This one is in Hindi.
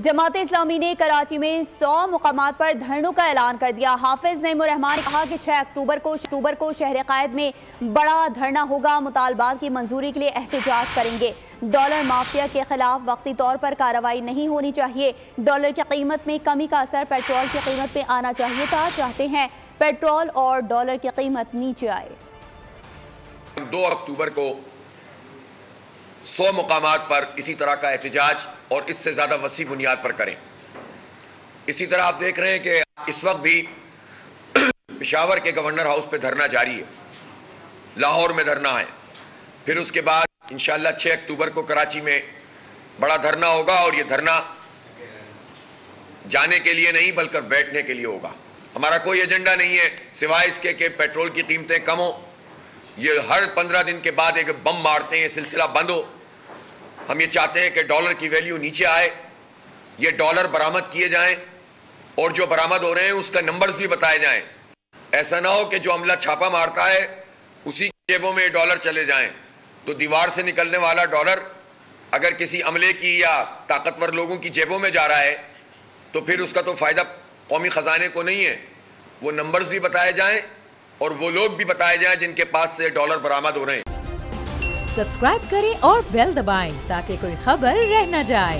जमात इस्लामी ने कराची में 100 मुकामात पर धरनों का ऐलान कर दिया। हाफिज नईमुर रहमान ने कहा कि 6 अक्टूबर को शहर कायद में बड़ा धरना होगा। मुतालबात की मंजूरी के लिए एहतजाज करेंगे। डॉलर माफिया के खिलाफ वक्ती तौर पर कार्रवाई नहीं होनी चाहिए। डॉलर की कीमत में कमी का असर पेट्रोल की कीमत में आना चाहिए था। चाहते हैं पेट्रोल और डॉलर की कीमत नीचे आए। 2 अक्टूबर को 100 मुकामात पर इसी तरह का एहतजाज और इससे ज़्यादा वसी बुनियाद पर करें। इसी तरह आप देख रहे हैं कि इस वक्त भी पेशावर के गवर्नर हाउस पे धरना जारी है, लाहौर में धरना है, फिर उसके बाद इंशाअल्लाह 6 अक्टूबर को कराची में बड़ा धरना होगा। और ये धरना जाने के लिए नहीं बल्कि बैठने के लिए होगा। हमारा कोई एजेंडा नहीं है सिवाय इसके कि पेट्रोल की कीमतें कम हो। ये हर 15 दिन के बाद एक बम मारते हैं, ये सिलसिला बंद हो। हम ये चाहते हैं कि डॉलर की वैल्यू नीचे आए, ये डॉलर बरामद किए जाएं और जो बरामद हो रहे हैं उसका नंबर्स भी बताए जाएं। ऐसा ना हो कि जो अमला छापा मारता है उसी जेबों में डॉलर चले जाएं। तो दीवार से निकलने वाला डॉलर अगर किसी अमले की या ताकतवर लोगों की जेबों में जा रहा है तो फिर उसका तो फ़ायदा कौमी ख़जाने को नहीं है। वो नंबर्स भी बताए जाएं और वो लोग भी बताए जाएं जिनके पास से डॉलर बरामद हो रहे हैं। सब्सक्राइब करें और बेल दबाएं ताकि कोई खबर रह न जाए।